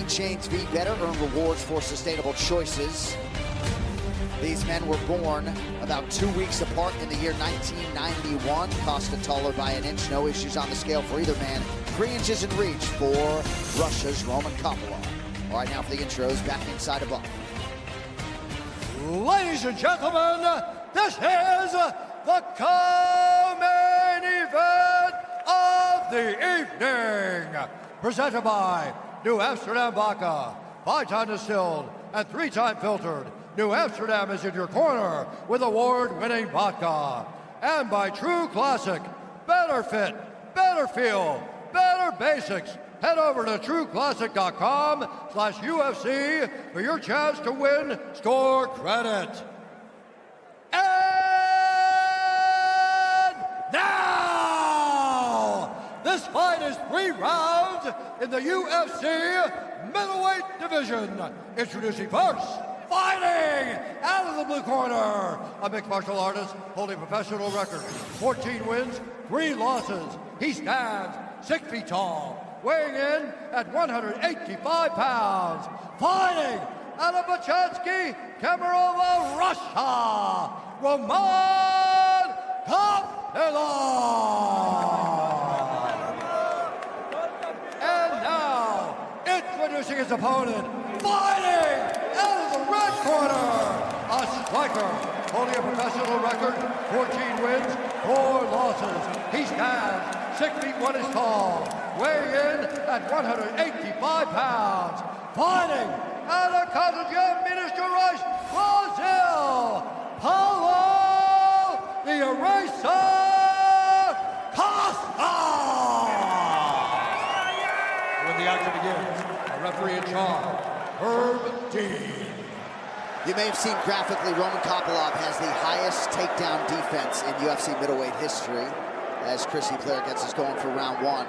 Chains V. Better earn rewards for sustainable choices. These men were born about 2 weeks apart in the year 1991. Costa taller by an inch, no issues on the scale for either man. 3 inches in reach for Russia's Roman Kopylov. All right, now for the intros, back inside a buck. Ladies and gentlemen, this is the co-main event of the evening. Presented by New Amsterdam Vodka, 5-time distilled and 3-time filtered. New Amsterdam is in your corner with award-winning vodka. And by True Classic, better fit, better feel, better basics. Head over to trueclassic.com/UFC for your chance to win store credit. And now, this fight is 3 rounds in the UFC middleweight division. Introducing first, fighting out of the blue corner, a mixed martial artist holding professional record, 14 wins, 3 losses. He stands 6 feet tall, weighing in at 185 pounds, fighting out of Bachansky, Kemerova, Russia, Roman Kopylov. And now, introducing his opponent, fighting out of the red corner, a striker holding a professional record, 14 wins, 4 losses. He stands 6 feet 1 inch tall, weighing in at 185 pounds, fighting out of Costa, Minas Gerais, Brazil, Paulo, the Eraser, Costa! When the action begins, a referee in charge, Herb Dean. You may have seen graphically, Roman Kopylov has the highest takedown defense in UFC middleweight history, as Chrissy Player gets us going for round 1.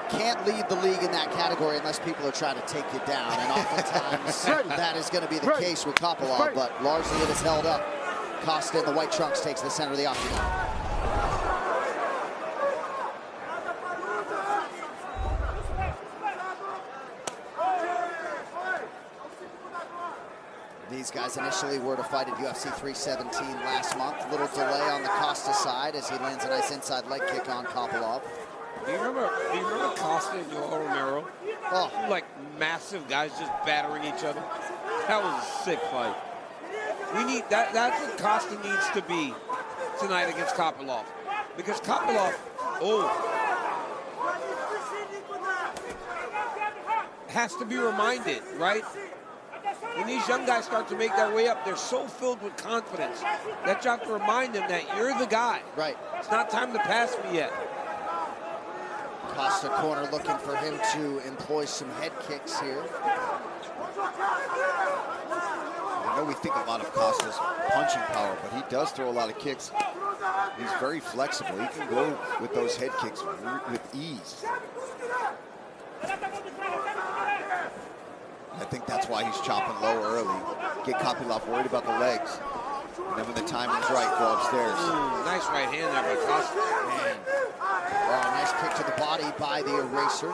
Can't lead the league in that category unless people are trying to take you down, and oftentimes that is going to be the case with Kopylov, but largely it is held up. Costa in the white trunks takes the center of the octagon. These guys initially were to fight at UFC 317 last month. A little delay on the Costa side as he lands a nice inside leg kick on Kopylov. Do you remember Costa and Yoel Romero? Oh. Like massive guys just battering each other. That was a sick fight. We need that. That's what Costa needs to be tonight against Kopylov, because Kopylov, has to be reminded, right? When these young guys start to make their way up, they're so filled with confidence that you have to remind them that you're the guy. Right. It's not time to pass me yet. Costa corner looking for him to employ some head kicks here. I know we think a lot of Costa's punching power, but he does throw a lot of kicks. He's very flexible. He can go with those head kicks with ease. I think that's why he's chopping low early. Get Kopylov worried about the legs. And then when the timing's right, go upstairs. Nice right hand there by Costa. Man. Oh, nice kick to the body by the Eraser.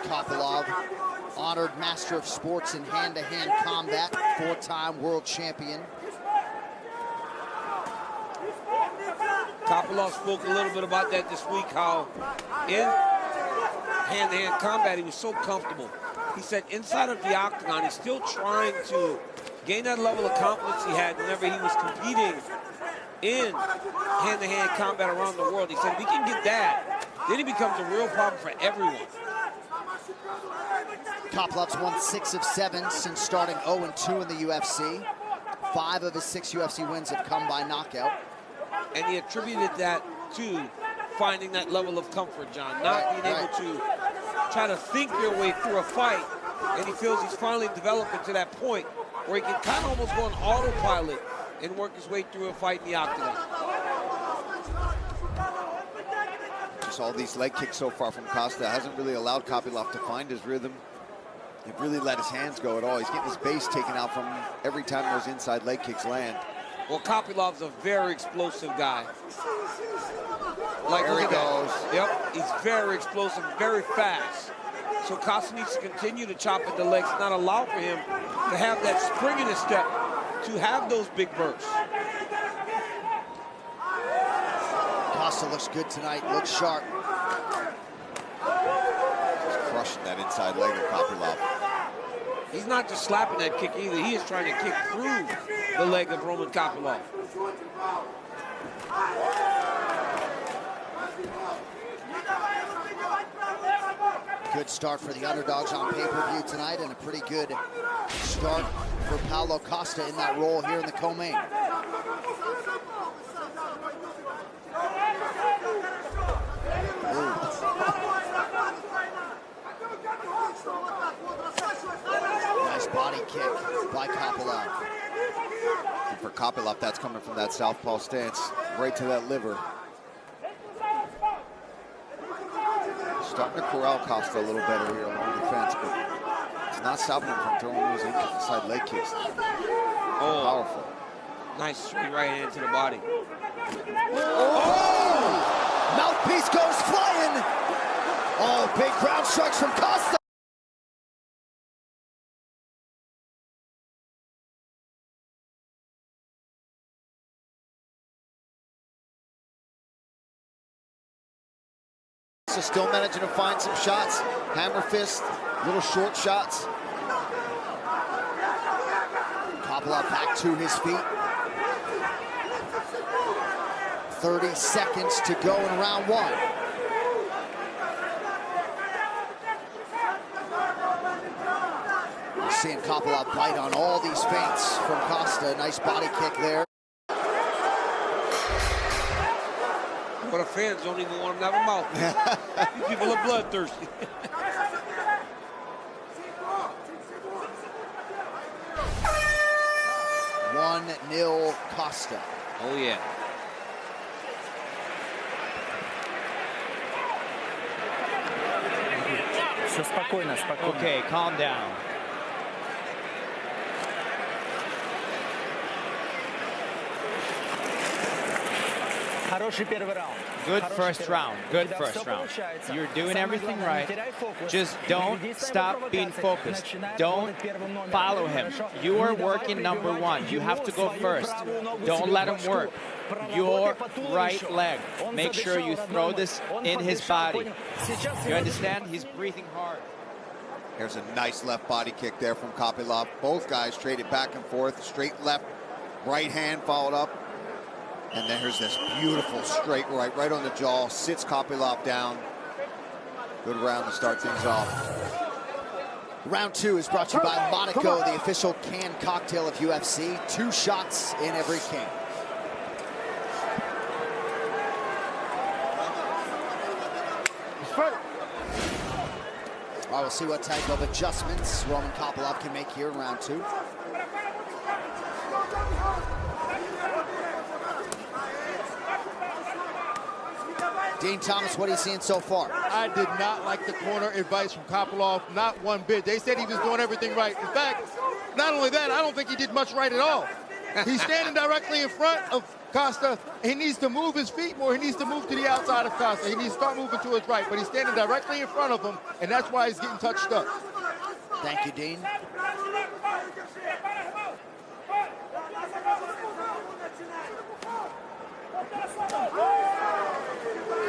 Kopylov, honored master of sports in hand-to-hand combat, 4-time world champion. Kopylov spoke a little bit about that this week, how in hand-to-hand combat he was so comfortable. He said inside of the octagon he's still trying to gain that level of confidence he had whenever he was competing in hand-to-hand combat around the world. He said if he can get that, then he becomes a real problem for everyone. Kopylov's won 6 of 7 since starting 0-2 in the UFC. 5 of his 6 UFC wins have come by knockout. And he attributed that to finding that level of comfort, John. Not being able to try to think your way through a fight. And he feels he's finally developing to that point where he can kind of almost go on autopilot and work his way through a fight in the octagon. Just all these leg kicks so far from Costa hasn't really allowed Kopylov to find his rhythm. He really let his hands go at all. He's getting his base taken out from him every time those inside leg kicks land. Well, Kopylov's a very explosive guy. Like, there he goes. Yep, he's very explosive, very fast. So Costa needs to continue to chop at the legs, not allow for him to have that spring in his step, to have those big bursts. Costa looks good tonight, looks sharp. Just crushing that inside leg of Kopylov. He's not just slapping that kick either. He is trying to kick through the leg of Roman Kopylov. Good start for the underdogs on pay-per-view tonight, and a pretty good start for Paulo Costa in that role here in the co-main. Nice body kick by Kopylov. And for Kopylov, that's coming from that southpaw stance, right to that liver. Starting to corral Costa a little better here along the fence, but it's not stopping him from throwing those inside leg kicks. Oh, powerful. Nice straight right hand to the body. Oh! Mouthpiece goes flying. Oh, big ground strikes from Costa. So still managing to find some shots. Hammer fist, little short shots. Kopylov back to his feet. 30 seconds to go in round one. We're seeing Kopylov bite on all these feints from Costa. Nice body kick there. But the fans don't even want him to have a mouth. These people are bloodthirsty. 1-0 Costa. Oh, yeah. Все спокойно, спокойно. Okay, calm down. Хороший первый раунд. Good first round. Good first round. You're doing everything right. Just don't stop being focused. Don't follow him. You are working number one. You have to go first. Don't let him work. Your right leg. Make sure you throw this in his body. You understand? He's breathing hard. There's a nice left body kick there from Kopylov. Both guys traded back and forth. Straight left, right hand followed up. And then here's this beautiful straight right on the jaw. Sits Kopylov down. Good round to start things off. Round two is brought to you by Monaco, the official canned cocktail of UFC. 2 shots in every can. All right, we'll see what type of adjustments Roman Kopylov can make here in round two. Dean Thomas, what are you seeing so far? I did not like the corner advice from Kopylov, not one bit. They said he was doing everything right. In fact, not only that, I don't think he did much right at all. He's standing directly in front of Costa. He needs to move his feet more. He needs to move to the outside of Costa. He needs to start moving to his right, but he's standing directly in front of him, and that's why he's getting touched up. Thank you, Dean.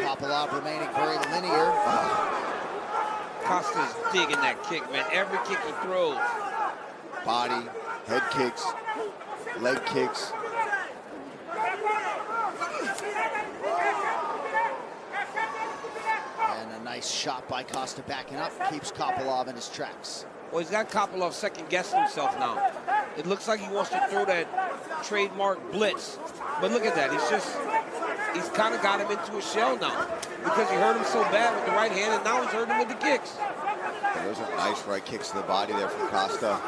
Kopylov remaining very linear. Costa's digging that kick, man. Every kick he throws. Body, head kicks, leg kicks. And a nice shot by Costa backing up. Keeps Kopylov in his tracks. Well, he's got Kopylov second-guessing himself now. It looks like he wants to throw that trademark blitz. But look at that. He's kind of got him into a shell now because he hurt him so bad with the right hand, and now he's hurting him with the kicks. Yeah, those are nice right kicks to the body there from Costa.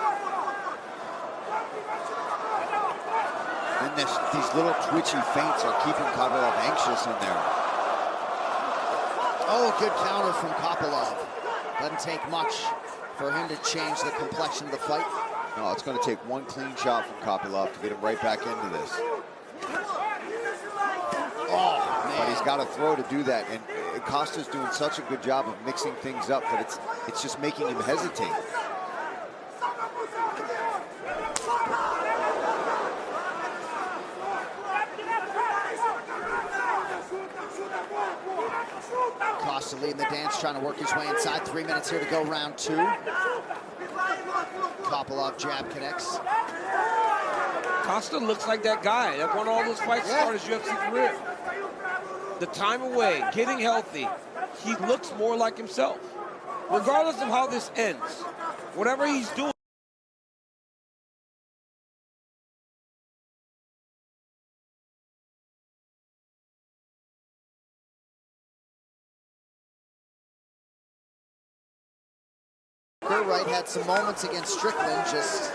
And these little twitchy feints are keeping Kopylov anxious in there. Oh, good counter from Kopylov. Doesn't take much for him to change the complexion of the fight. No, it's going to take one clean shot from Kopylov to get him right back into this. Oh, man. But he's got to throw to do that, and Costa's doing such a good job of mixing things up that it's just making him hesitate. Costa leading the dance, trying to work his way inside. 3 minutes here to go, round 2. Kopylov jab connects. Costa looks like that guy that won all those fights to start his UFC career. The time away, getting healthy, he looks more like himself. Regardless of how this ends, whatever he's doing. Right, had some moments against Strickland, just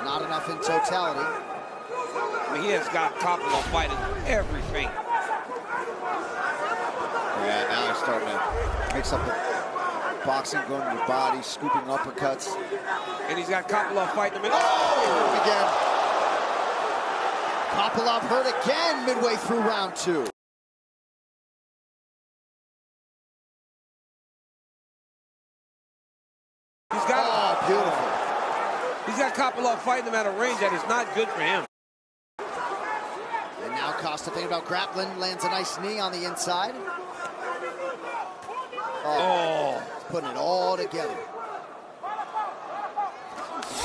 not enough in totality. I mean, he has got Kopylov fighting everything. Yeah, now he's starting to mix up the boxing, going to the body, scooping uppercuts. And he's got Kopylov fighting him. Oh! Again. Kopylov hurt again midway through round 2. He's got beautiful. He's got Kopylov fighting him at a range that is not good for him. And now Costa thinking about grappling, lands a nice knee on the inside. Oh, he's putting it all together.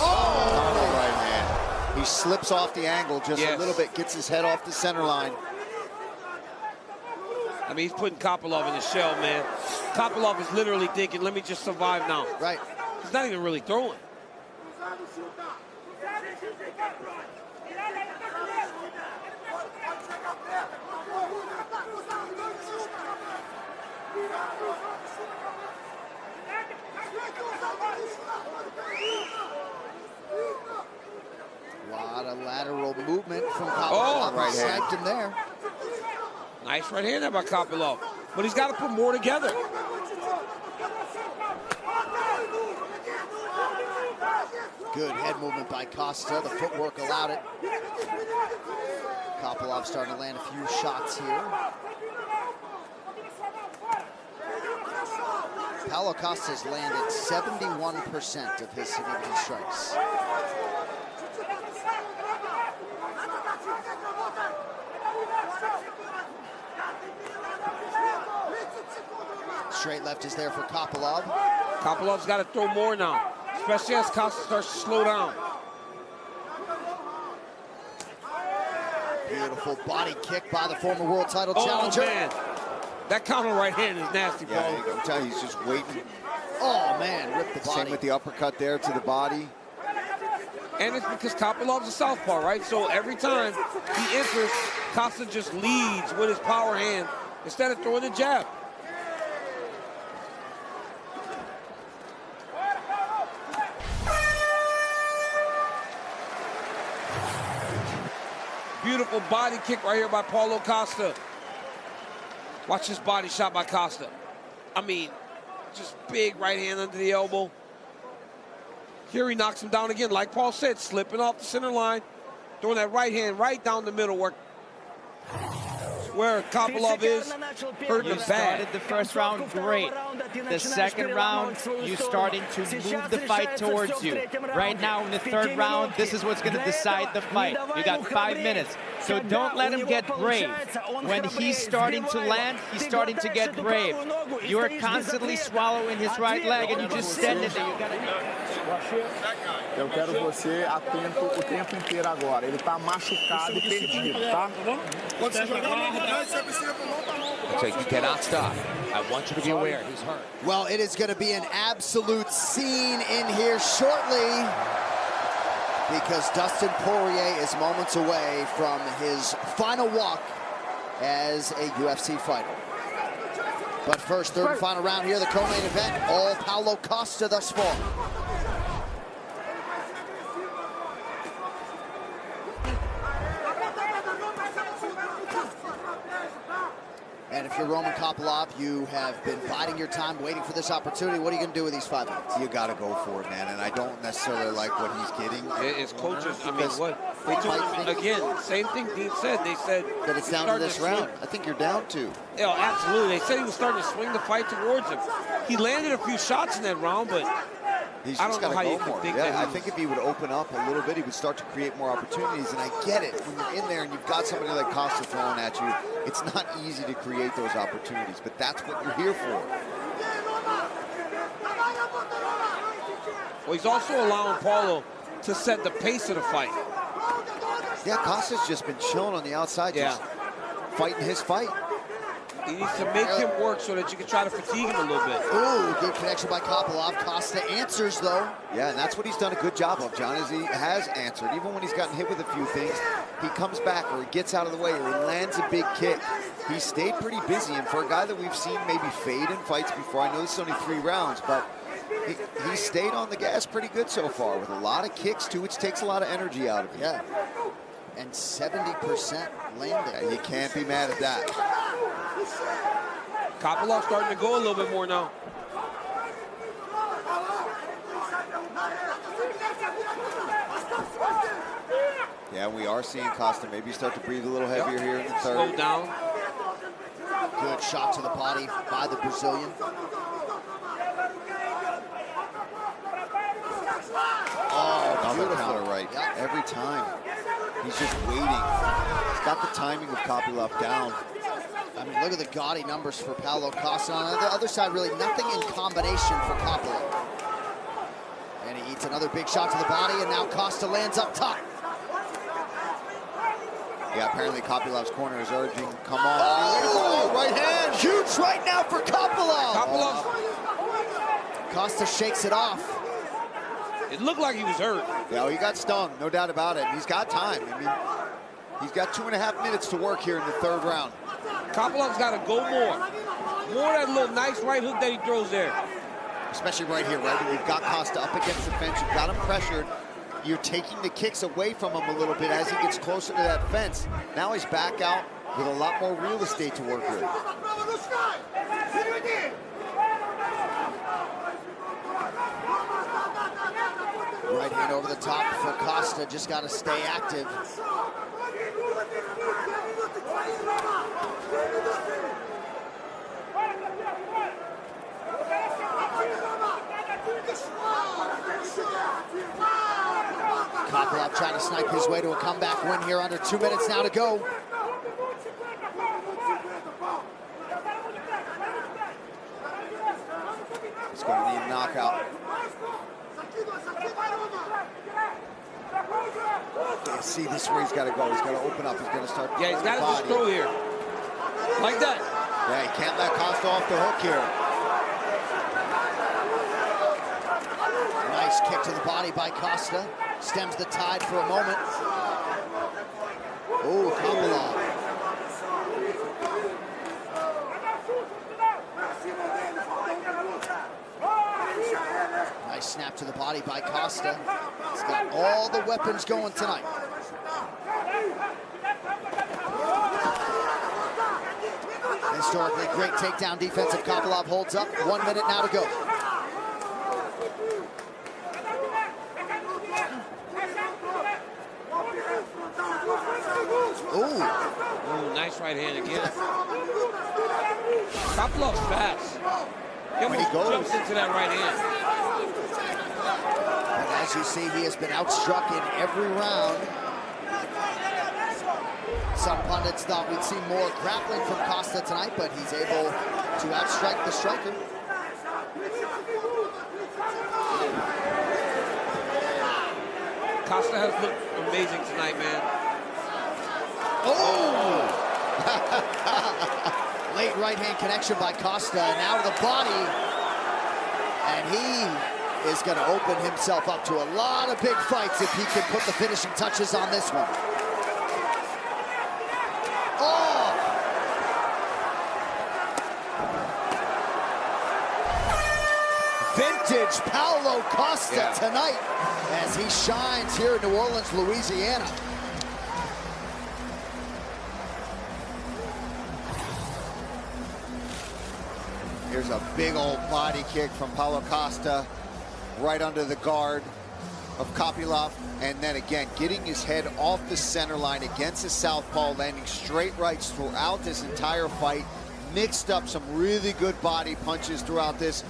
Oh, right hand. He slips off the angle just a little bit, gets his head off the center line. I mean, he's putting Kopylov in the shell, man. Kopylov is literally thinking, let me just survive now. Right. He's not even really throwing. A lot of lateral movement from Kopylov. Oh, right hand. Sniped him there. Nice right hand there by Kopylov. But he's got to put more together. Good head movement by Costa. The footwork allowed it. Kopylov starting to land a few shots here. Paulo Costa's landed 71% of his significant strikes. Straight left is there for Kopylov. Kopylov's got to throw more now, especially as Costa starts to slow down. Beautiful body kick by the former world title challenger. Oh, man. That counter right hand is nasty, bro. Yeah, I'm telling you, he's just waiting. Oh, man, ripped the body. Same with the uppercut there to the body. And it's because Kopylov's a southpaw, right? So every time he enters, Costa just leads with his power hand instead of throwing the jab. Beautiful body kick right here by Paulo Costa. Watch this body shot by Costa. I mean, just big right hand under the elbow. Here he knocks him down again, like Paul said, slipping off the center line, throwing that right hand right down the middle where Kopylov is, hurting him You bad. started the first round great. The second round, you starting to move the fight towards you. Right now in the third round, this is what's going to decide the fight. You got 5 minutes. So don't let him get brave. When he's starting to land, he's starting to get brave. You are constantly swallowing his right leg and you just stand it there. You gotta... Eu quero você atento o tempo inteiro agora. Ele tá machucado e perdido, tá? So you cannot stop. I want you to be aware he's hurt. Well, it is going to be an absolute scene in here shortly because Dustin Poirier is moments away from his final walk as a UFC fighter. But first, third and final round here, the co-main event, all Paulo Costa thus far. And if if you're Roman Kopylov, you have been biding your time, waiting for this opportunity. What are you going to do with these 5 minutes? You got to go for it, man. And I don't necessarily like what he's getting. His coaches, I mean, what? They told him, again, same thing Dean said. They said that it's down to this round. I think you're down to. Yeah, absolutely. They said he was starting to swing the fight towards him. He landed a few shots in that round, but he's I don't know how you can think that. I think if he would open up a little bit, he would start to create more opportunities. And I get it. When you're in there and you've got somebody like Costa throwing at you, it's not easy to create those opportunities. But that's what you're here for. Well, he's also allowing Paulo to set the pace of the fight. Yeah, Costa's just been chilling on the outside, just fighting his fight. He needs to make him work so that you can try to fatigue him a little bit. Ooh, good connection by Kopylov. Costa answers, though. Yeah, and that's what he's done a good job of, John, is he has answered. Even when he's gotten hit with a few things, he comes back or he gets out of the way or he lands a big kick. He stayed pretty busy, and for a guy that we've seen maybe fade in fights before, I know this is only 3 rounds, but he stayed on the gas pretty good so far with a lot of kicks, too, which takes a lot of energy out of him. Yeah, and 70% landing. Yeah, you can't be mad at that. Kopylov's starting to go a little bit more now. Yeah, we are seeing Costa maybe start to breathe a little heavier here in the third. Slow down. Good shot to the body by the Brazilian. Oh, another counter right. Yep. Every time. He's just waiting. He's got the timing of Kopylov down. I mean, look at the gaudy numbers for Paulo Costa. On the other side, really nothing in combination for Kopylov. And he eats another big shot to the body, and now Costa lands up top. Yeah, apparently Kopylov's corner is urging, come on. Oh, right hand. Huge right now for Kopylov. Kopylov. Costa shakes it off. It looked like he was hurt. Yeah, he got stung, no doubt about it. He's got time. I mean, he's got 2.5 minutes to work here in the third round. Kopylov's got to go more. More of that little nice right hook that he throws there. Especially right here, right? When you've got Costa up against the fence, you've got him pressured. You're taking the kicks away from him a little bit as he gets closer to that fence. Now he's back out with a lot more real estate to work with. Right hand over the top for Costa, just got to stay active. Kopylov trying to snipe his way to a comeback win here, under 2 minutes now to go. He's going to need a knockout. Yeah, see, this is where he's got to go. He's got to open up. He's going to start. Yeah, he's got to just throw here. Like that. Yeah, he can't let Costa off the hook here. Nice kick to the body by Costa. Stems the tide for a moment. Oh, Kopylov. Nice snap to the body by Costa. He's got all the weapons going tonight. Historically great takedown defense if Kopylov holds up. 1 minute now to go. Ooh, nice right hand again. Kopylov's fast. He almost jumps into that right hand. And as you see, he has been outstruck in every round. Some pundits thought we'd see more grappling from Costa tonight, but he's able to outstrike the striker. Costa has looked amazing tonight, man. Oh! Late right hand connection by Costa, and now to the body. And he is going to open himself up to a lot of big fights if he can put the finishing touches on this one. Oh! Vintage Paulo Costa tonight as he shines here in New Orleans, Louisiana. There's a big old body kick from Paulo Costa right under the guard of Kopylov. And then again, getting his head off the center line against the southpaw, landing straight rights throughout this entire fight. Mixed up some really good body punches throughout this.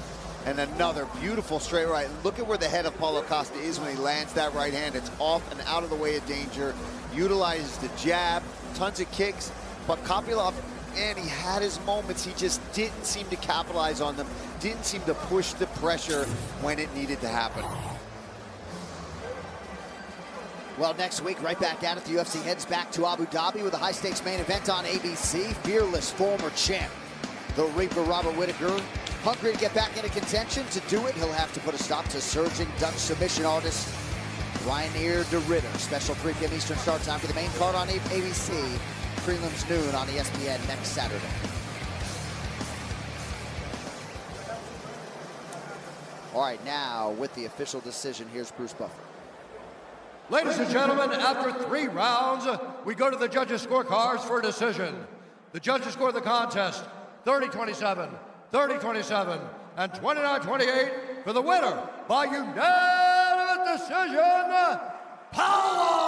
And another beautiful straight right. Look at where the head of Paulo Costa is when he lands that right hand. It's off and out of the way of danger. Utilizes the jab, tons of kicks. But Kopylov, and he had his moments. He just didn't seem to capitalize on them. Didn't seem to push the pressure when it needed to happen. Well, next week, right back at it, the UFC heads back to Abu Dhabi with a high-stakes main event on ABC. Fearless former champ, the Reaper Robert Whittaker, hungry to get back into contention. To do it, he'll have to put a stop to surging Dutch submission artist Reinier de Ridder. Special 3 p.m. Eastern start time for the main card on ABC. Prelims noon on ESPN next Saturday. All right, now with the official decision, here's Bruce Buffer. Ladies and gentlemen, after 3 rounds, we go to the judges' scorecards for a decision. The judges scored the contest 30-27, 30-27, and 29-28 for the winner by unanimous decision, Paulo!